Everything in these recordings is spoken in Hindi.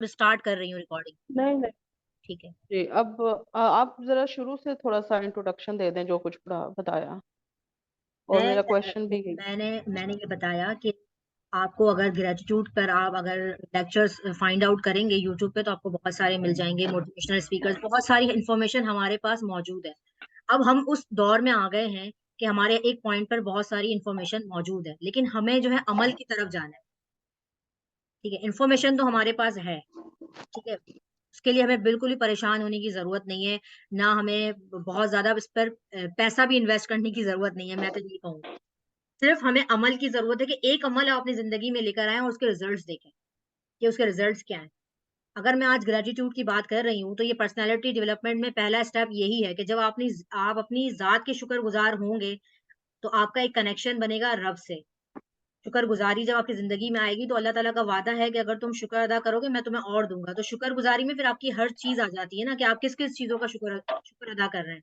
स्टार्ट कर रही हूँ रिकॉर्डिंग। नहीं नहीं ठीक है। जी, अब आप जरा शुरू से थोड़ा सा इंट्रोडक्शन दे दें, जो कुछ बताया, और मैं मेरा क्वेश्चन भी। मैंने मैंने ये बताया कि आपको अगर ग्रेटिट्यूड पर आप अगर लेक्चर्स फाइंड आउट करेंगे यूट्यूब पे तो आपको बहुत सारे मिल जाएंगे, मोटिवेशनल स्पीकर्स, बहुत सारी इंफॉर्मेशन हमारे पास मौजूद है। अब हम उस दौर में आ गए हैं कि हमारे एक पॉइंट पर बहुत सारी इंफॉर्मेशन मौजूद है, लेकिन हमें जो है अमल की तरफ जाना है। ठीक है, इंफॉर्मेशन तो हमारे पास है। ठीक है, उसके लिए हमें बिल्कुल भी परेशान होने की जरूरत नहीं है। ना हमें बहुत ज्यादा इस पर पैसा भी इन्वेस्ट करने की जरूरत नहीं है, मैं तो ये कहूँ। सिर्फ हमें अमल की जरूरत है कि एक अमल आप अपनी जिंदगी में लेकर आए और उसके रिजल्ट्स देखें कि उसके रिजल्ट्स क्या हैं। अगर मैं आज ग्रेटिट्यूड की बात कर रही हूँ तो ये पर्सनालिटी डेवलपमेंट में पहला स्टेप यही है कि जब आप अपनी जात के शुक्रगुजार होंगे तो आपका एक कनेक्शन बनेगा रब से। शुक्रगुजारी जब आपकी जिंदगी में आएगी तो अल्लाह ताला का वादा है कि अगर तुम शुक्र अदा करोगे मैं तुम्हें और दूंगा। तो शुक्रगुजारी में फिर आपकी हर चीज आ जाती है ना, कि आप किस किस चीजों का शुक्र शुक्र अदा कर रहे हैं।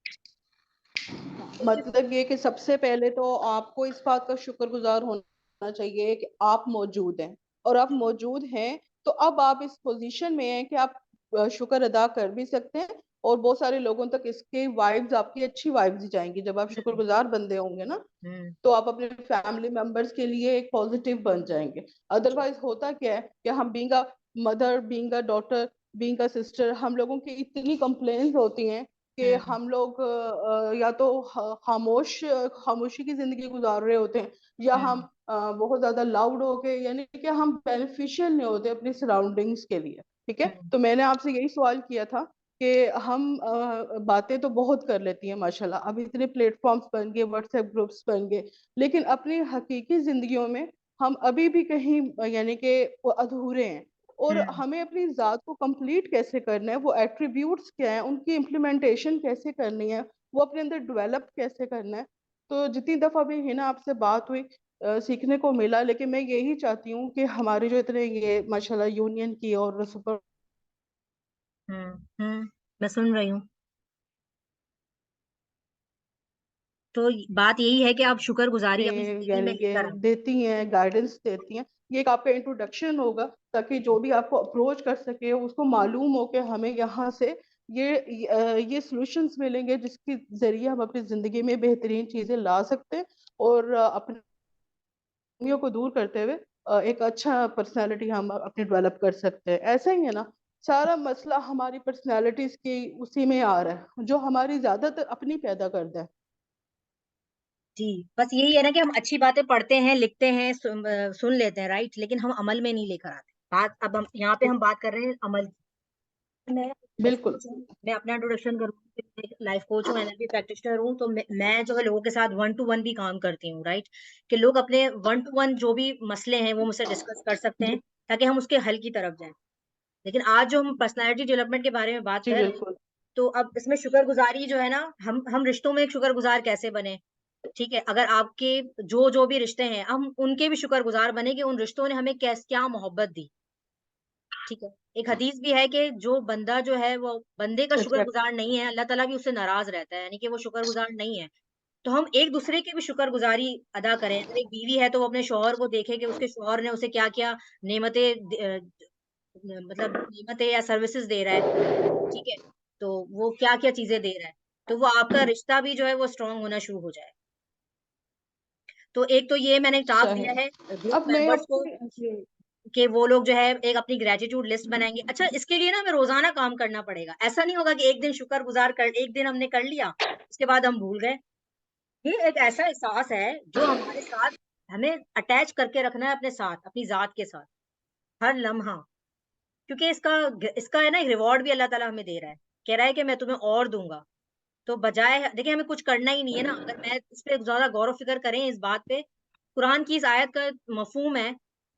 किस किस। मतलब ये कि सबसे पहले तो आपको इस बात का शुक्रगुजार होना चाहिए कि आप मौजूद हैं, और आप मौजूद हैं तो अब आप इस पोजीशन में हैं कि आप शुक्र अदा कर भी सकते हैं, और बहुत सारे लोगों तक इसके वाइब्स, आपकी अच्छी वाइब्स जाएंगी जब आप हम्म। शुक्रगुजार बंदे होंगे ना। हम्म। तो आप अपने फैमिली मेंबर्स के लिए एक पॉजिटिव बन जाएंगे। जी। अदरवाइज होता क्या है कि हम being a mother, being a daughter, being a sister, हम लोगों की इतनी कंप्लेन्स होती हैं कि हम्म। हम लोग या तो खामोशी की जिंदगी गुजार रहे होते हैं, या हम हम्म। बहुत ज्यादा लाउड हो गए, यानी कि हम बेनिफिशियल नहीं होते अपनी सराउंडिंग्स के लिए। ठीक है, हम्म। तो मैंने आपसे यही सवाल किया था कि हम बातें तो बहुत कर लेती हैं माशाल्लाह, अब इतने प्लेटफॉर्म्स बन गए, व्हाट्सएप ग्रुप्स बन गए, लेकिन अपनी हकीकी जिंदगियों में हम अभी भी कहीं यानी कि वो अधूरे हैं। और हम्म। हमें अपनी ज़ात को कंप्लीट कैसे करना है, वो एट्रीब्यूट्स क्या है, उनकी इम्प्लीमेंटेशन कैसे करनी है, वो अपने अंदर डेवलप कैसे करना है। तो जितनी दफ़ा भी है ना आपसे बात हुई, सीखने को मिला, लेकिन मैं यही चाहती हूँ कि हमारे जो इतने ये माशाल्लाह यूनियन की और सुपर हम्म। मैं सुन रही हूँ। तो बात यही है कि आप शुक्रगुजारी अपनी में जिंदगी में यानी कि लेकर आए। देती हैं, गाइडेंस देती हैं, ये एक आपका इंट्रोडक्शन होगा, ताकि जो भी आपको अप्रोच कर सके उसको मालूम हो कि हमें यहाँ से ये सॉल्यूशंस मिलेंगे जिसके जरिए हम अपनी जिंदगी में बेहतरीन चीजें ला सकते हैं, और अपनी कमियों को दूर करते हुए एक अच्छा पर्सनालिटी हम अपनी डेवलप कर सकते हैं। ऐसा ही है ना, सारा मसला हमारी पर्सनालिटीज की उसी में आ रहा है, जो हमारी ज्यादातर अपनी पैदा करता है। जी, बस यही है ना कि हम अच्छी बातें पढ़ते हैं, लिखते हैं, सुन लेते हैं, राइट, लेकिन हम अमल में नहीं लेकर आते बात। अब हम यहाँ पे हम बात कर रहे हैं अमल की। मैं लाइफ बिल्कुल। कोच हूँ, मैं अपना इंट्रोडक्शन करूँ। लाइफ कोच हूँ, एनएलपी प्रैक्टिशनर हूँ, तो मैं जो है लोगों के साथ वन टू वन भी काम करती हूँ, राइट। कि लोग अपने वन टू वन जो भी मसले हैं वो मुझसे डिस्कस कर सकते जी हैं ताकि हम उसके हल की तरफ जाएं। लेकिन आज जो हम पर्सनालिटी डेवलपमेंट के बारे में बात जी कर रहे हैं, बिल्कुल। तो अब इसमें शुक्रगुजारी जो है ना, हम रिश्तों में एक शुक्रगुजार कैसे बने। ठीक है, अगर आपके जो जो भी रिश्ते हैं हम उनके भी शुक्रगुजार बने कि उन रिश्तों ने हमें कैस क्या मोहब्बत दी। ठीक है, एक हदीस भी है कि जो बंदा जो है वो बंदे का एग्जैक्टली। शुक्रगुजार नहीं है, अल्लाह ताला भी उससे नाराज रहता है, यानी कि वो शुक्रगुजार नहीं है। तो हम एक दूसरे की भी शुक्रगुजारी अदा करें। अगर एक बीवी है तो वो अपने शौहर को देखे कि उसके शौहर ने उसे क्या क्या नेमतें मतलब नेमतें या सर्विसेज दे रहा है। ठीक है, तो वो क्या क्या चीजें दे रहा है, तो वो आपका रिश्ता भी जो है वो स्ट्रांग होना शुरू हो जाए। तो एक तो ये मैंने टास्क दिया सही। है ग्रुप अब मैं मेंबर्स को अपनी जी कि वो लोग जो है एक अपनी ग्रेटिट्यूड लिस्ट बनाएंगे। अच्छा, इसके लिए ना हमें रोजाना काम करना पड़ेगा। ऐसा नहीं होगा कि एक दिन शुक्रगुजार कर, एक दिन हमने कर लिया उसके बाद हम भूल गए। ये एक ऐसा एहसास है जो हमारे साथ हमें अटैच करके रखना है अपने साथ, अपनी जात के साथ, हर लम्हा। क्योंकि इसका इसका है ना रिवॉर्ड भी अल्लाह ताला हमें दे रहा है, कह रहा है कि मैं तुम्हें और दूंगा। तो बजाय देखिए हमें कुछ करना ही नहीं है ना, अगर मैं इस पे ज्यादा गौर फिक्र करें इस बात पे, कुरान की इस आयत का मफहूम है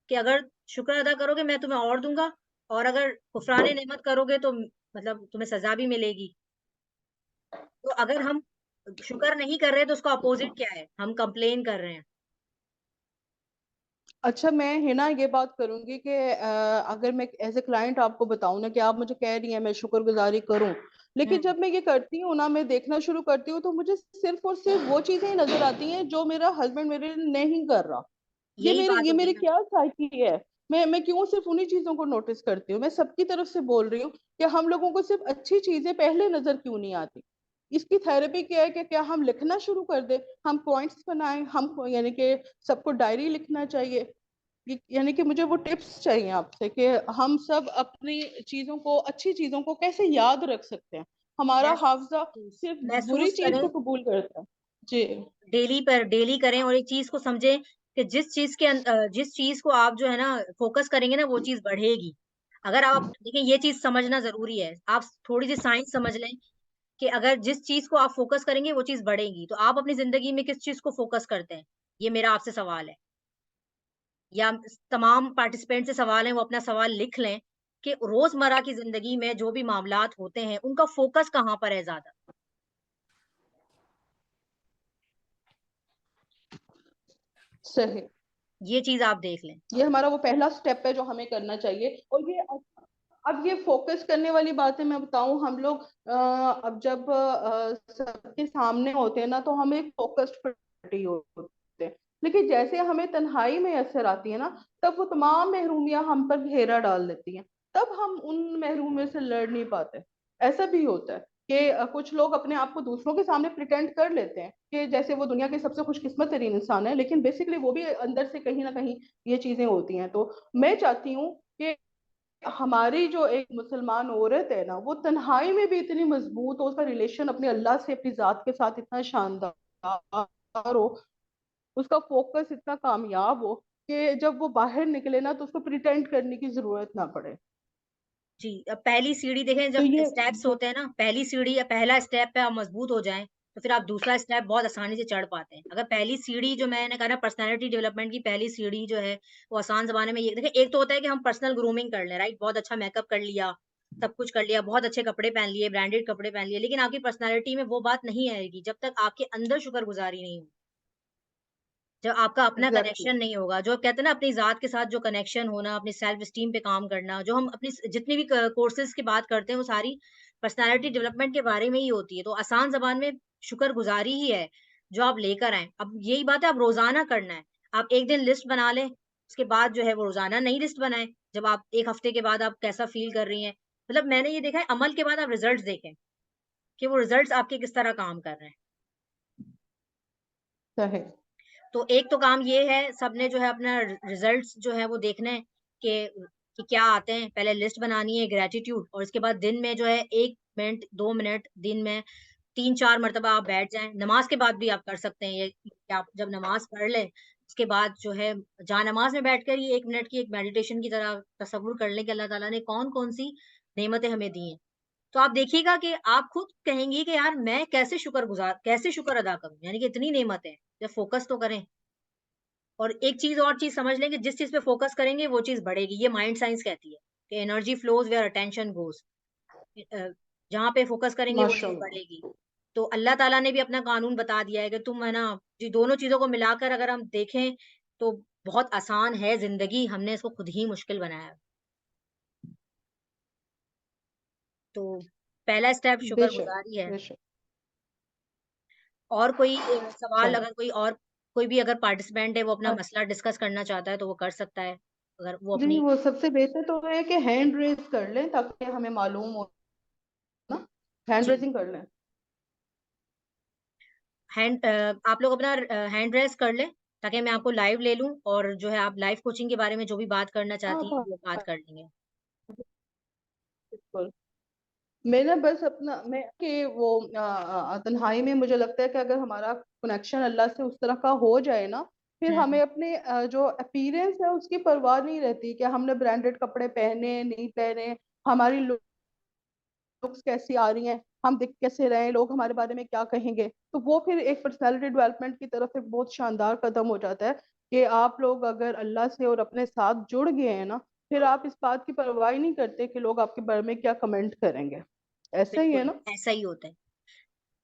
कि अगर शुक्र अदा करोगे मैं तुम्हें और दूंगा, और अगर कुफरान नेमत करोगे तो मतलब तुम्हें सजा भी मिलेगी। तो अगर हम शुक्र नहीं कर रहे तो उसका अपोजिट क्या है, हम कंप्लेन कर रहे हैं। अच्छा, मैं है ना ये बात करूंगी कि अगर मैं एज ए क्लाइंट आपको बताऊं ना कि आप मुझे कह रही हैं मैं शुक्रगुजारी करूं, लेकिन हम्म। जब मैं ये करती हूँ ना, मैं देखना शुरू करती हूँ, तो मुझे सिर्फ और सिर्फ वो चीजें ही नजर आती हैं जो मेरा हस्बैंड मेरे लिए नहीं कर रहा। यही बात ये हो गई मेरी ना। क्या साइकी है। मैं क्यों सिर्फ उन्हीं चीजों को नोटिस करती हूँ? मैं सबकी तरफ से बोल रही हूँ कि हम लोगों को सिर्फ अच्छी चीजें पहले नजर क्यों नहीं आती? इसकी थेरेपी क्या है कि क्या हम लिखना शुरू कर दें, हम पॉइंट्स बनाएं, हम यानी कि सबको डायरी लिखना चाहिए। यानी कि मुझे वो टिप्स चाहिए आपसे कि हम सब अपनी चीजों को, अच्छी चीजों को कैसे याद रख सकते हैं। हमारा हाफजा सिर्फ बुरी महसूस चीज करें, को कबूल करता है। जी। डेली करें, और एक चीज को समझें कि जिस चीज को आप जो है ना फोकस करेंगे ना वो चीज बढ़ेगी। अगर आप देखिए, ये चीज समझना जरूरी है, आप थोड़ी सी साइंस समझ लें कि अगर जिस चीज को आप फोकस करेंगे वो चीज बढ़ेगी, तो आप अपनी जिंदगी में किस चीज को फोकस करते हैं? ये मेरा आपसे सवाल है, या तमाम पार्टिसिपेंट से सवाल है, वो अपना सवाल लिख लें कि रोजमर्रा की जिंदगी में जो भी मामलात होते हैं उनका फोकस कहाँ पर है ज्यादा। सही। ये चीज आप देख लें। ये हमारा वो पहला स्टेप है जो हमें करना चाहिए। और ये अब ये फोकस करने वाली बातें मैं बताऊं, हम लोग अब जब सबके सामने होते हैं ना तो हमें फोकस्ड पर्सनैलिटी होते हैं, लेकिन जैसे हमें तन्हाई में असर आती है ना, तब वो तमाम महरूमियां हम पर घेरा डाल देती हैं, तब हम उन महरूमियों से लड़ नहीं पाते। ऐसा भी होता है कि कुछ लोग अपने आप को दूसरों के सामने प्रिटेंड कर लेते हैं कि जैसे वो दुनिया के सबसे खुशकिस्मत तरीन इंसान है, लेकिन बेसिकली वो भी अंदर से कहीं ना कहीं ये चीजें होती हैं। तो मैं चाहती हूँ कि हमारी जो एक मुसलमान औरत है ना, वो तन्हाई में भी इतनी मजबूत हो, उसका रिलेशन अपने अल्लाह से, अपनी जात के साथ इतना शानदार हो, उसका फोकस इतना कामयाब हो कि जब वो बाहर निकले ना तो उसको प्रिटेंड करने की जरूरत ना पड़े। जी, अब पहली सीढ़ी देखें, तो जब ये स्टेप्स होते हैं ना, पहली सीढ़ी या पहला स्टेप पे आप मजबूत हो जाएँ, तो फिर आप दूसरा स्टेप बहुत आसानी से चढ़ पाते हैं। अगर पहली सीढ़ी जो मैंने कहा ना, पर्सनैलिटी डेवलपमेंट की पहली सीढ़ी जो है, वो आसान ज़माने में ये देखिए, एक तो होता है कि हम पर्सनल ग्रूमिंग कर लें, राइट? बहुत अच्छा मेकअप कर लिया, सब कुछ कर लिया, बहुत अच्छे कपड़े पहन लिए, ब्रांडेड कपड़े पहन लिए, लेकिन आपकी पर्सनैलिटी में वो बात नहीं आएगी, जब तक आपके अंदर शुक्रगुज़ारी नहीं हो। जब आपका अपना एग्जैक्टली कनेक्शन नहीं होगा, जो कहते हैं ना अपनी ज़ात के साथ जो कनेक्शन होना, अपनी सेल्फ एस्टीम पे काम करना, जो हम अपनी जितनी भी कोर्सेज़ की बात करते हैं, वो सारी पर्सनैलिटी डेवलपमेंट के बारे में ही होती है। तो आसान ज़बान में शुक्रगुज़ारी ही है, जो आप लेकर आएँ। अब यही बात है, आप रोज़ाना करना है। आप एक दिन लिस्ट बना लें, उसके बाद जो है वो रोज़ाना नई लिस्ट बनाएँ। जब आप 1 हफ्ते के बाद आप कैसा फ़ील कर रही हैं, मतलब मैंने ये देखा है, अमल के बाद आप रिज़ल्ट्स देखें, कि वो रिज़ल्ट्स आपके किस तरह काम कर रहे हैं। सही। तो एक तो काम ये है, सबने जो है अपना रिजल्ट्स जो है वो देखने हैं कि क्या आते हैं। पहले लिस्ट बनानी है ग्रैटिट्यूड, और इसके बाद दिन में जो है 1 मिनट, 2 मिनट दिन में 3-4 मर्तबा आप बैठ जाएँ। नमाज़ के बाद भी आप कर सकते हैं ये, कि आप जब नमाज़ पढ़ लें, उसके बाद जो है जहाँ नमाज़ में बैठकर ही 1 मिनट की एक मेडिटेशन की तरह तसव्वुर कर लें कि अल्लाह ताला ने कौन-कौन सी नेमतें हमें दी हैं। तो आप देखिएगा कि आप खुद कहेंगी कि यार मैं कैसे शुक्र अदा करूँ? यानी कि इतनी नेमत है, जब फ़ोकस तो करें। और एक चीज़ और चीज़ समझ लें कि जिस चीज़ पे फ़ोकस करेंगे वो चीज़ बढ़ेगी। ये माइंड साइंस कहती है कि energy flows where attention goes. Uh, जहाँ पे फ़ोकस करेंगे वो चीज़ माशाल्लाह। बढ़ेगी। तो अल्लाह ताला ने भी अपना कानून बता दिया है कि तुम है ना, जी दोनों चीज़ों को मिलाकर अगर हम देखें तो बहुत आसान है ज़िंदगी, हमने इसको खुद ही मुश्किल बनाया है। तो पहला स्टेप बेशक। शुक्रगुज़ारी है। बेशक। और कोई सवाल, चलो। अगर कोई भी अगर पार्टिसिपेंट है वो अपना हाँ, मसला डिस्कस करना चाहता है तो वो कर सकता है। अगर वो जी, अपनी वो सबसे बेहतर तो है कि हैंड रेज कर लें ताकि हमें मालूम हो ना, हैंड जी, रेजिंग कर लें। आप लोग अपना हैंड रेज़ कर लें, ताकि मैं आपको लाइव ले लूँ, और जो है आप लाइफ कोचिंग के बारे में जो भी बात करना हाँ चाहती हैं, हाँ वो बात हाँ, कर लेंगे। बिल्कुल। मैं ना बस अपना मैं कि वो तन्हाई में मुझे लगता है कि अगर हमारा कनेक्शन अल्लाह से उस तरह का हो जाए ना, फिर हुँ, हमें अपने जो अपीयरेंस है उसकी परवाह नहीं रहती कि हमने ब्रांडेड कपड़े पहने नहीं पहने, हमारी लुक्स कैसी आ रही हैं, हम दिख कैसे रहे हैं, लोग हमारे बारे में क्या कहेंगे। तो वो फिर एक पर्सनालिटी डेवलपमेंट की तरफ एक बहुत शानदार कदम हो जाता है कि आप लोग अगर अल्लाह से और अपने साथ जुड़ गए हैं ना, फिर आप इस बात की परवाह ही नहीं करते कि लोग आपके बारे में क्या कमेंट करेंगे। ऐसा ही है बिल्कुल, ना? ऐसा ही होता है।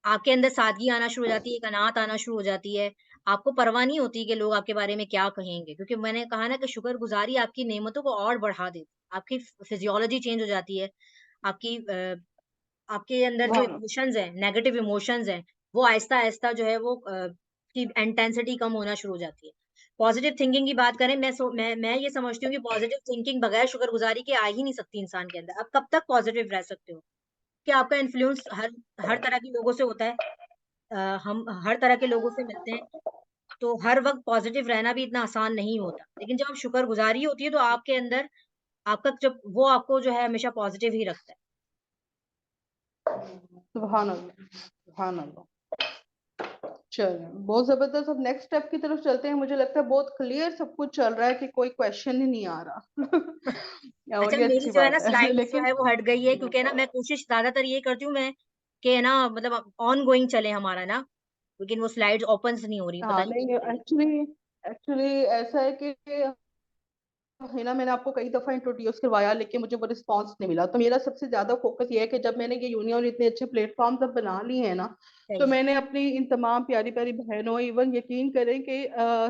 आपके अंदर सादगी आना शुरू हो जाती है, कनात आना शुरू हो जाती है। आपको परवाह नहीं होती कि लोग आपके बारे में क्या कहेंगे, क्योंकि मैंने कहा ना कि शुक्रगुज़ारी आपकी नेमतों को और बढ़ा देती है। आपकी फिज़ियोलॉजी चेंज हो जाती है। आपकी आपके अंदर जो हाँ। इमोशंस हैं, नेगेटिव इमोशंस हैं, वो आहिस्ता-आहिस्ता जो है वो की इंटेंसिटी कम होना शुरू हो जाती है। पॉजिटिव थिंकिंग की बात करें, मैं ये समझती हूँ कि पॉजिटिव थिंकिंग बगैर शुक्रगुजारी के आ ही नहीं सकती इंसान के अंदर। आप कब तक पॉजिटिव रह सकते हो? कि आपका इन्फ्लुएंस हर हर तरह के लोगों से होता है। हम हर तरह के लोगों से मिलते हैं, तो हर वक्त पॉजिटिव रहना भी इतना आसान नहीं होता। लेकिन जब आप शुक्रगुजारी होती है तो आपके अंदर आपका जब वो आपको जो है हमेशा पॉजिटिव ही रखता है। सुभान अल्लाह, सुभान अल्लाह। चलिए, बहुत जबरदस्त। अब नेक्स्ट स्टेप की तरफ चलते हैं। मुझे लगता है बहुत क्लियर सब कुछ चल रहा है कि कोई क्वेश्चन ही नहीं आ रहा और अच्छा, ये मेरी अच्छी जो है ना बात है स्लाइड्स जो लेकिन है वो हट गई है, क्योंकि ना मैं कोशिश ज्यादातर ये करती हूँ मैं कि ना मतलब ऑन गोइंग चले हमारा ना, लेकिन वो स्लाइड्स ओपन नहीं हो रही, पता हाँ नहीं नहीं, क्यों। एक्चुअली एक्चुअली ऐसा है कि है ना, मैंने आपको कई दफा इंट्रोड्यूस करवाया लेकिन मुझे वो रिस्पांस नहीं मिला। तो मेरा सबसे ज्यादा फोकस ये है कि जब मैंने ये यूनियन इतने अच्छे प्लेटफॉर्म अब बना लिए हैं ना, तो सही। मैंने अपनी इन तमाम प्यारी प्यारी बहनों, इवन यकीन करें कि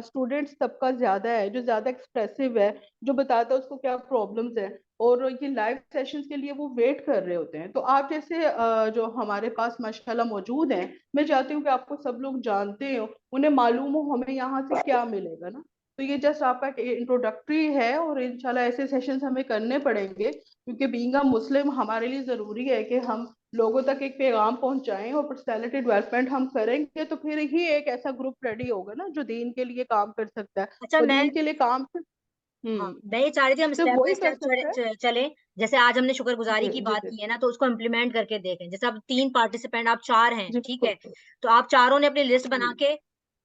स्टूडेंट्स तबका ज्यादा है जो ज्यादा एक्सप्रेसिव है, जो बताता है उसको क्या प्रॉब्लम्स है, और ये लाइव सेशंस के लिए वो वेट कर रहे होते हैं। तो आप जैसे जो हमारे पास माशाल्लाह मौजूद हैं, मैं चाहती हूँ कि आपको सब लोग जानते हो, उन्हें मालूम हो हमें यहाँ से क्या मिलेगा ना। तो ये जस्ट आपका इंट्रोडक्टरी है, और इंशाल्लाह ऐसे सेशंस हमें करने पड़ेंगे, क्योंकि बीइंग अ मुस्लिम हमारे लिए जरूरी है कि हम लोगों तक एक पैगाम पहुंचाएं, और पर्सनालिटी डेवलपमेंट हम करेंगे तो फिर ही एक ऐसा ग्रुप रेडी होगा ना जो दीन के लिए काम कर सकता है। अच्छा, और मैं दीन के लिए काम हाँ, हम्म मैं ये चाह रही थी हम सिर्फ स्टेप बाय वही कर स्टेप सकता है। चले। जैसे आज हमने शुक्रगुजारी जी की जी बात जी की है ना, तो उसको इम्प्लीमेंट करके देखें। जैसे अब 3 पार्टिसिपेंट, आप 4 हैं, जी ठीक बिल्कुल। है? तो आप चारों ने अपनी लिस्ट बना जी, के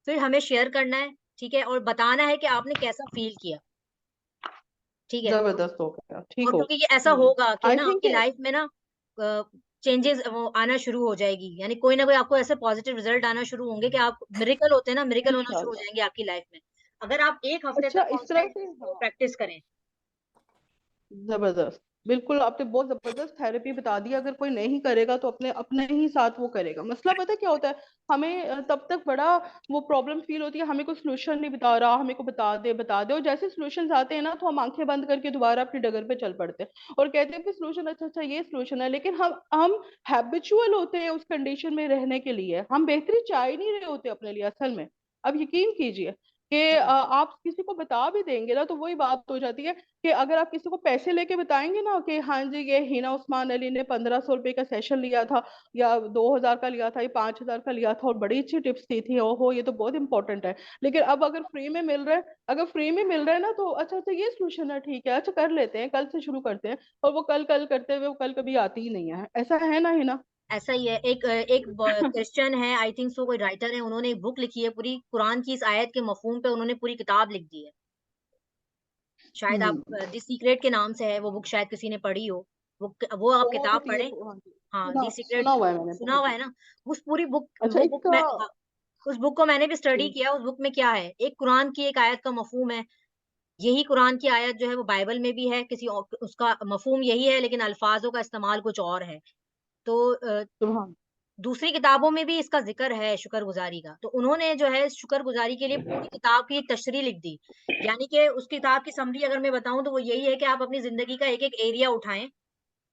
फिर हमें शेयर करना है, ठीक है? और बताना है कि आपने कैसा फील किया, ठीक है? जबरदस्त हो गया, ठीक और हो क्योंकि ये ऐसा गया। होगा कि आई ना थिंक आपकी लाइफ में ना चेंजेस वो आना शुरू हो जाएगी, यानी कोई ना कोई आपको ऐसे पॉजिटिव रिजल्ट आना शुरू होंगे कि आप मिरेकल होते हैं ना, मिरेकल होना शुरू हो इंशाल्लाह। जाएंगे आपकी लाइफ में। अगर आप 1 हफ्ते अच्छा, तक इस तरह कांस्टेंट से, इसको हाँ, प्रैक्टिस करें। जबरदस्त। बिल्कुल, आपने बहुत जबरदस्त थेरेपी बता दी। अगर कोई नहीं करेगा तो अपने अपने ही साथ वो करेगा। मसला पता है क्या होता है, हमें तब तक बड़ा वो प्रॉब्लम फील होती है, हमें कोई सोल्यूशन नहीं बता रहा, हमें को बता दे बता दे, और जैसे सोल्यूशन आते हैं ना तो हम आंखें बंद करके दोबारा अपनी डगर पे चल पड़ते हैं और कहते हैं कि सोल्यूशन, अच्छा अच्छा ये सोल्यूशन है, लेकिन हम हैबिचुअल होते हैं उस कंडीशन में रहने के लिए, हम बेहतरी चाह ही नहीं रहे होते अपने लिए असल में। अब यकीन कीजिए कि जी, आप किसी को बता भी देंगे ना तो वही बात हो जाती है कि अगर आप किसी को पैसे लेके बताएंगे ना कि हाँ जी ये हिना उस्मान अली ने 1500 रुपए का सेशन लिया था, या 2000 का लिया था, या 5000 का लिया था और बड़ी अच्छी टिप्स दी थी, ओहो ये तो बहुत इंपॉर्टेंट है। लेकिन अब अगर फ्री में मिल रहा है, अगर फ्री में मिल रहा है ना तो अच्छा अच्छा ये सोल्यूशन है, ठीक है, अच्छा कर लेते हैं, कल से शुरू करते हैं, और वो कल कल करते हुए वो कल कभी आती ही नहीं है। ऐसा है ना हिना? ऐसा ही है। एक क्रिश्चियन है, आई थिंक सो, कोई राइटर है, उन्होंने एक बुक लिखी है पूरी कुरान की इस आयत के मफहूम पे उन्होंने पूरी किताब लिख दी है। शायद आप हम्म। द सीक्रेट के नाम से है वो बुक, शायद किसी ने पढ़ी हो। वो आप किताब बहुत ही, पढ़ें। हाँ जी, हाँ, सुना द सुना सीक्रेट हुआ है मैंने, सुना बहुत हुआ ही। है ना? उस पूरी बुक अच्छा, वो बुक इसका, में हाँ, उस बुक को मैंने भी स्टडी जी, किया। उस बुक में क्या है, एक कुरान की एक आयत का मफहूम है। यही कुरान की आयत जो है वो बाइबल में भी है, किसी और उसका मफहूम यही है, लेकिन अल्फाजों का इस्तेमाल कुछ और है। तो सुबह, दूसरी किताबों में भी इसका ज़िक्र है शुक्रगुज़ारी का। तो उन्होंने जो है शुक्रगुज़ारी के लिए पूरी किताब की एक तशरीह लिख दी। यानी कि उस किताब की समरी अगर मैं बताऊँ तो वो यही है कि आप अपनी ज़िंदगी का एक-एक एरिया उठाएँ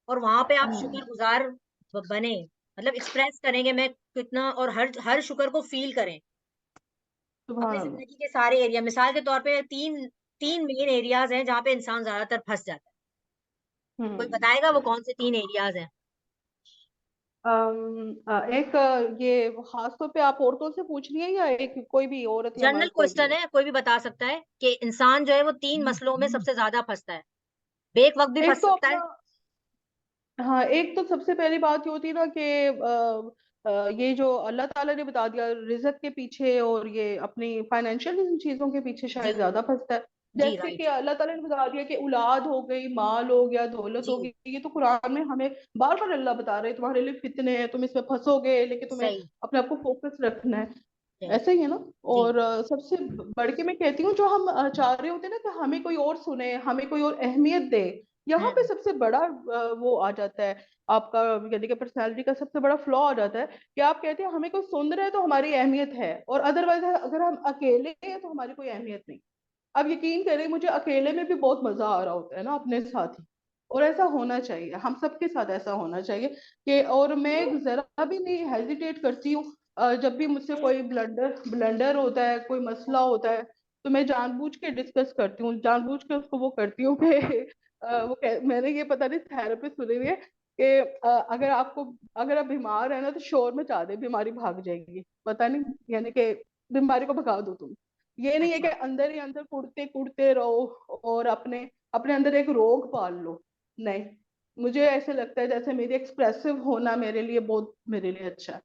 और वहाँ पे आप शुक्रगुज़ार बनें। मतलब एक्सप्रेस करें कि मैं कितना, और हर हर शुक्र को फ़ील करें। सुबह अपनी अल्लाह। ज़िंदगी के सारे एरिया, मिसाल के तौर पे 3 मेन एरियाज़ हैं जहाँ पे इंसान ज़्यादातर फँस जाता है। कोई हम्म। बताएगा वो कौन-से 3 एरियाज़ हैं? एक ये खास तौर पे आप औरतों से पूछ रही है या एक कोई भी औरत या जनरल मर्द कोई भी क्वेश्चन हो? है, कोई भी बता सकता है कि इंसान जो है वो 3 मसलों में सबसे ज़्यादा फँसता है। बेवक़्त भी एक फँस तो सकता अपना, है। हाँ, एक तो सबसे पहली बात ये होती है ना कि ये जो अल्लाह ताला ने बता दिया रिज़्क के पीछे, और ये अपनी फाइनेंशियल इन चीजों के पीछे जी, शायद ज्यादा फंसता है। जी, जैसे कि राइट। अल्लाह ताला ने बता दिया कि औलाद हो गई, माल हो गया, दौलत हो जी, गई, ये तो कुरान में हमें बार बार अल्लाह बता रहे हैं तुम्हारे लिए फितने हैं, तुम इसमें फंसोगे, लेकिन तुम्हें सही, अपने आप को फोकस रखना है। सही। ऐसा ही है ना। जी, और सबसे बढ़ के मैं कहती हूँ, जो हम चाह रहे होते हैं ना कि हमें कोई और सुने, हमें कोई और अहमियत दे, यहाँ पे हुँ, सबसे बड़ा वो आ जाता है आपका, यानी कि पर्सनैलिटी का सबसे बड़ा फ्लॉ आ जाता है कि आप कहते हैं हमें कोई सुन रहा है तो हमारी अहमियत है, और अदरवाइज अगर हम अकेले हैं तो हमारी कोई अहमियत नहीं। अब यकीन करें, मुझे अकेले में भी बहुत मजा आ रहा होता है ना अपने साथ ही, और ऐसा होना चाहिए, हम सबके साथ ऐसा होना चाहिए कि, और मैं जरा भी नहीं हेजिटेट करती हूँ जब भी मुझसे कोई ब्लंडर ब्लंडर होता है, कोई मसला होता है, तो मैं जानबूझ के डिस्कस करती हूँ, जानबूझ के उसको वो करती हूँ कि मैंने ये पता नहीं थेरेपिस्ट सुनी हुई है कि अगर आप बीमार है ना तो शोर मचा दे, बीमारी भाग जाएगी। पता नहीं, यानी कि बीमारी को भगा दो तुम। ये नहीं है कि अच्छा। अंदर ही अंदर कुड़ते कुड़ते रहो और अपने अपने अंदर एक रोग पाल लो। नहीं, मुझे ऐसे लगता है जैसे मेरी एक्सप्रेसिव होना मेरे लिए बहुत, मेरे लिए अच्छा है।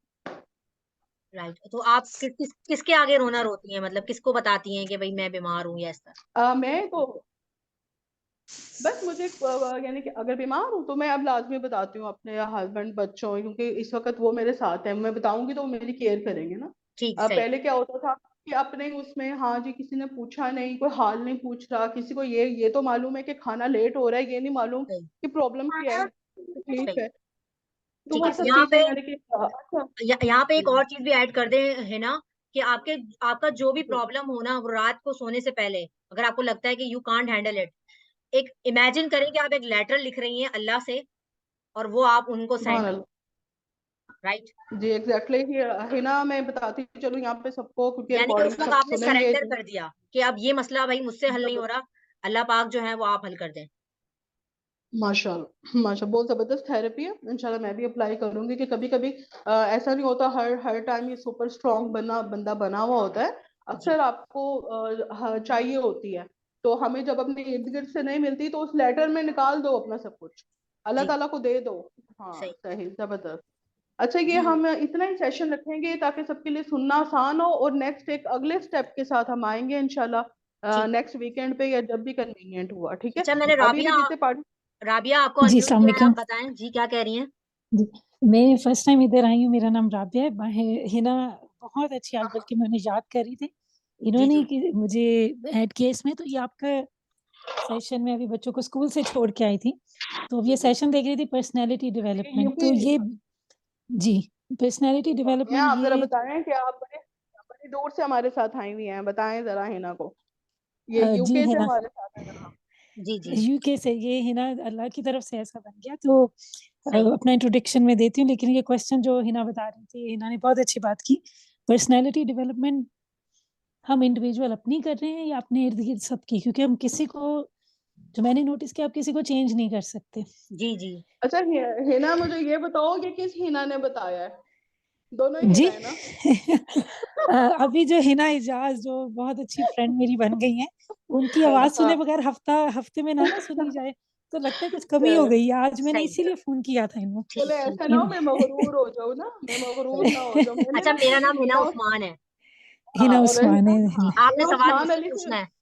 राइट, तो आप किसके आगे रोना रोती हैं, मतलब किसको बताती हैं कि भाई मैं बीमार हूँ या इस तरह? मैं तो बस मुझे यानी कि अगर बीमार हूँ तो मैं अब लाजमी बताती हूँ अपने हस्बैंड बच्चों, क्योंकि इस वक्त वो मेरे साथ है, मैं बताऊंगी तो वो मेरी केयर करेंगे ना। ठीक, अब सही। पहले क्या होता था कि अपने ही उसमें, हाँ जी किसी ने पूछा नहीं, कोई हाल नहीं पूछ रहा किसी को, ये तो मालूम है कि खाना लेट हो रहा है, ये नहीं मालूम सही। कि प्रॉब्लम क्या है, तकलीफ सही। है। तो ठीक वो है, सब यहाँ चीजें पे यानी कि अच्छा। यहाँ पे एक जी और चीज भी ऐड कर दें, है ना, कि आपका जो भी जी प्रॉब्लम हो ना, वो रात को सोने से पहले, अगर आपको लगता है कि यू कांट हैंडल इट, एक इमेजिन करें कि आप एक लेटर लिख रही हैं अल्लाह से, और वो आप उनको सुभान सेंड, अल्लाह। राइट, जी एग्जैक्टली है ना, मैं बताती चलूँ यहाँ पे सबको, क्योंकि यानी कि रिकॉर्डिंग उस वक्त सब आपने सुनेंगे सरेंडर जो। कर दिया कि अब ये मसला भाई मुझसे हल नहीं हो रहा, अल्लाह पाक जो है वो आप हल कर दें। माशाल्लाह माशा, बहुत जबरदस्त थेरेपी है, इंशाल्लाह मैं भी अप्लाई करूंगी। कि कभी कभी ऐसा नहीं होता हर हर टाइम ये सुपर स्ट्रांग बंदा बना हुआ होता है। जी। अक्सर आपको चाहिए होती है। तो हमें जब अपने इर्द गिर्द से नहीं मिलती तो उस लेटर में निकाल दो अपना सब कुछ, अल्लाह जी। ताला को दे दो। हाँ सही। सही, जबरदस्त। अच्छा, ये जी। हम इतना ही सेशन रखेंगे ताकि सबके लिए सुनना आसान हो, और नेक्स्ट एक अगले स्टेप के साथ हम आएंगे इंशाल्लाह ठीक है। नेक्स्ट वीकेंड पे, या जब भी कन्वीनियंट हुआ, ठीक है। अच्छा, मैंने अभी भी जितने पार्टी। राबिया आपको जी अनम्यूट अस्सलाम किया है, आप वालेकुम। बताएं जी क्या कह रही हैं। जी, मैं फर्स्ट टाइम इधर आई हूँ, मेरा नाम राबिया है। हिना बहुत अच्छी, आज बल्कि मैं उन्हें याद कर रही थी, जी। इन्होंने जी। मुझे ऐड किया इसमें। तो ये आपका सेशन में अभी बच्चों को स्कूल से छोड़ के आई थी, तो अब ये जी। जी। सेशन देख रही थी पर्सनैलिटी डेवलपमेंट। यूपी। तो ये जी, पर्सनैलिटी यहाँ डेवलपमेंट आप जरा ये बताएं कि आप बड़े बड़ी दूर से हमारे साथ आई हुई हैं, बताएं जरा हिना को। ये जी यूके से हिना, हमारे साथ है यहाँ। जी। जी। यूके से। ये हिना अल्लाह की तरफ से ऐसा बन गया। तो सही। अपना इंट्रोडक्शन में देती हूँ, लेकिन ये क्वेश्चन जो हिना बता रही थी, हिना ने बहुत अच्छी बात की। पर्सनैलिटी डेवलपमेंट हम इंडिविजुअल अपनी कर रहे हैं या अपने इर्द गिर्द सबकी? क्योंकि हम किसी को, जो मैंने नोटिस किया, आप किसी को चेंज नहीं कर सकते। जी। जी। अच्छा हिना, मुझे ये बताओ कि किस हिना ने बताया है? दोनों ही जी। हिना है ना? अभी जो हिना इजाज, जो बहुत अच्छी फ्रेंड मेरी बन गई हैं, उनकी आवाज सुने हाँ बगैर हफ्ते में ना सुनी जाए तो लगता है कुछ कमी हो चलो, गई है। आज मैंने सही। इसीलिए फोन किया था इनको। ठीक। बोले ठीक। ऐसा ना हो इन मैं मगरूर हो जाऊँ ना, मैं मगरूर ना हो जाऊँ। मैंने अच्छा, ना मेरा नाम हिना हिना उस्मान है। हिना और उस्मान है। हाँ, आपने हिना सवाल उस्मान मुझसे अली से। पूछना है।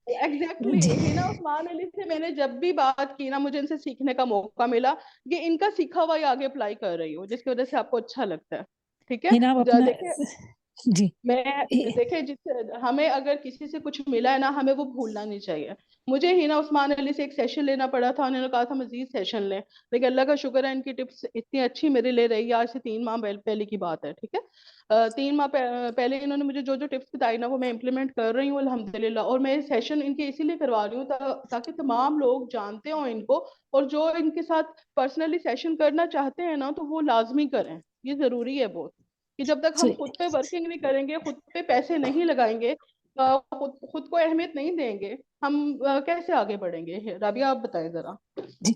एग्जैक्टली हिना उस्मान अली से मैंने जब भी बात की ना, मुझे इनसे सीखने का मौका मिला। ये इनका सीखा हुआ ही आगे अप्लाई कर रही हूँ, जिसकी वजह से आपको अच्छा लगता है। ठीक है। हिना, आप अपना देखिए, जी मैं देखिए जिस हमें अगर किसी से कुछ मिला है ना, हमें वो भूलना नहीं चाहिए। मुझे हिना उस्मान अली से एक सेशन लेना पड़ा था, उन्होंने कहा था मजीद सेशन लें, लेकिन अल्लाह का शुक्र है इनकी टिप्स इतनी अच्छी मेरे ले रही है। आज से 3 माह पहले की बात है, ठीक है। 3 माह पहले इन्होंने मुझे जो जो टिप्स बताई ना, वो मैं इम्प्लीमेंट कर रही हूँ अल्हम्दुलिल्लाह। और मैं सेशन इनके इसीलिए करवा रही हूँ ताकि तमाम लोग जानते हो इनको, और जो इनके साथ पर्सनली सेशन करना चाहते हैं ना, तो वो लाजमी करें। ये जरूरी है बहुत, कि जब तक हम खुद पे वर्किंग नहीं करेंगे, खुद पे पैसे नहीं लगाएंगे, खुद को अहमियत नहीं देंगे, हम कैसे आगे बढ़ेंगे? राबिया आप बताएं जरा। जी,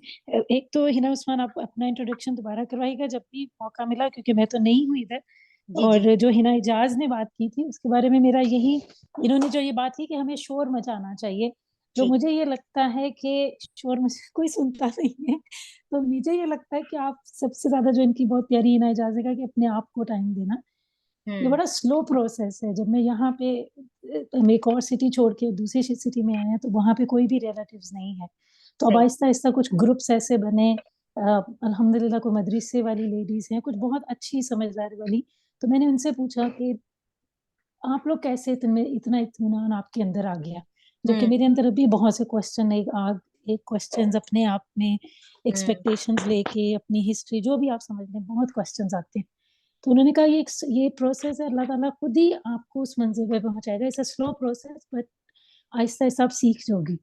एक तो हिना उस्मान, आप अपना इंट्रोडक्शन दोबारा करवाइएगा जब भी मौका मिला, क्योंकि मैं तो नहीं हुई इधर। जी। जी। और जो हिना इजाज ने बात की थी उसके बारे में मेरा यही, इन्होंने जो ये बात की कि हमें शोर मचाना चाहिए, जो ठीक। मुझे ये लगता है कि शोर मुझे कोई सुनता नहीं है। तो मुझे ये लगता है कि आप सबसे ज्यादा, जो इनकी बहुत प्यारी हिना इजाज है कि अपने आप को टाइम देना, ये हम्म। बड़ा स्लो प्रोसेस है। जब मैं यहाँ पे, हम एक और सिटी छोड़ के दूसरी सिटी में आए हैं, तो वहाँ पे कोई भी रिलेटिव्स नहीं है। तो अब सही। आहिस्ता आहिस्ता कुछ ग्रुप्स ऐसे बने, अल्हम्दुलिल्लाह कोई मदरसे वाली लेडीज हैं, कुछ बहुत अच्छी समझदार वाली। तो मैंने उनसे पूछा कि आप लोग कैसे, इतना इत्मीनान आपके अंदर आ गया? जबकि हम्म। मेरे अंदर अभी बहुत से क्वेश्चन, एक क्वेश्चंस अपने आप में, हम्म। एक्सपेक्टेशंस लेके, अपनी हिस्ट्री, जो भी आप समझ लें, बहुत क्वेश्चंस आते हैं। तो उन्होंने कहा ये प्रोसेस है, अल्लाह ताला खुद ही आपको उस मंजिल पे पहुंचाएगा। It's a slow process, but Aahista Aahista आप सीख जाओगी।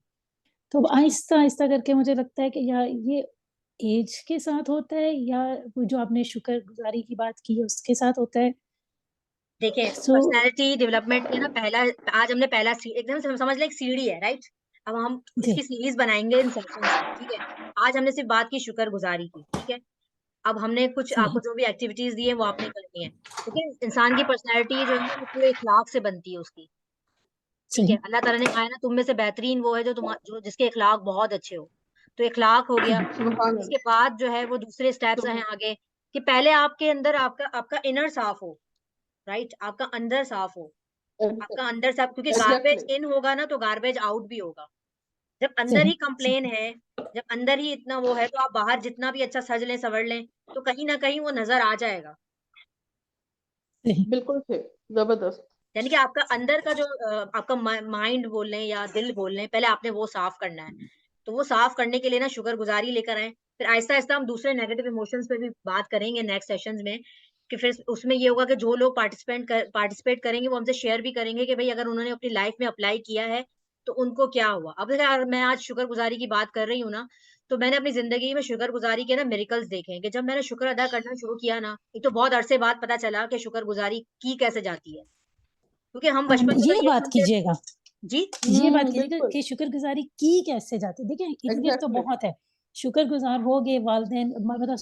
तो अब आहिस्ता आहिस्ता करके मुझे लगता है कि या ये एज के साथ होता है, या वो जो आपने शुक्रगुजारी की बात की है उसके साथ होता है, देखिए, सो पर्सनैलिटी डेवलपमेंट के ना आज हमने पहला एकदम समझ लें एक सीढ़ी है, राइट? अब हम जी इसकी सीरीज बनाएंगे इन सेशंस की, ठीक है? आज हमने सिर्फ बात की शुक्रगुजारी की, ठीक है? अब हमने कुछ आपको सही जो भी एक्टिविटीज दी है वो आपने करनी है, ठीक है? इंसान की पर्सनैलिटी जो है वो पूरे इखलाक से बनती है उसकी, ठीक है? सही अल्लाह ताला ने कहा है ना, तुम में से बेहतरीन वो है जो जिसके इखलाक बहुत अच्छे हो। तो इखलाक हो गया। सही सुभान इसके बाद जो है वो दूसरे स्टेप्स हैं अल्लाह। आगे, कि पहले आपके अंदर आपका आपका इनर साफ हो, राइट? आपका अंदर साफ हो, आपका अंदर साफ, क्योंकि गार्बेज एग्जैक्टली। इन होगा ना तो गार्बेज आउट भी होगा। जब अंदर ही सही कंप्लेन है, जब अंदर ही इतना वो है, तो आप बाहर जितना भी अच्छा सज लें सवर लें तो कहीं ना कहीं वो नजर आ जाएगा। सही बिल्कुल थे, जबरदस्त। यानी कि आपका अंदर का जो आपका माइंड बोल लें या दिल बोल लें, पहले आपने वो साफ करना है। तो वो साफ करने के लिए ना शुक्रगुजारी लेकर आए। फिर आहिस्ता आहिस्ता हम दूसरे नेगेटिव इमोशंस पे भी बात करेंगे नेक्स्ट सेशंस में, कि फिर उसमें ये होगा कि जो लोग पार्टिसिपेट करेंगे वो हमसे शेयर भी करेंगे कि भाई अगर उन्होंने अपनी लाइफ में अप्लाई किया है तो उनको क्या हुआ। अब अगर मैं आज शुक्रगुजारी की बात कर रही हूँ ना, तो मैंने अपनी जिंदगी में शुक्रगुजारी के ना मिरेकल्स देखे हैं, कि जब मैंने शुक्र अदा करना शुरू किया ना, एक तो बहुत अरसे बाद पता चला कि शुक्रगुजारी की कैसे जाती है, क्योंकि हम हाँ, बचपन में तो ये यही बात सुनते थे। कीजिएगा, जी। ये बात कीजिएगा बिल्कुल। कि शुक्रगुज़ारी की कैसे जाती है। देखिए, इर्द-गिर्द तो एग्जैक्टली। बहुत है, शुक्रगुज़ार हो गए वालिदैन मतलब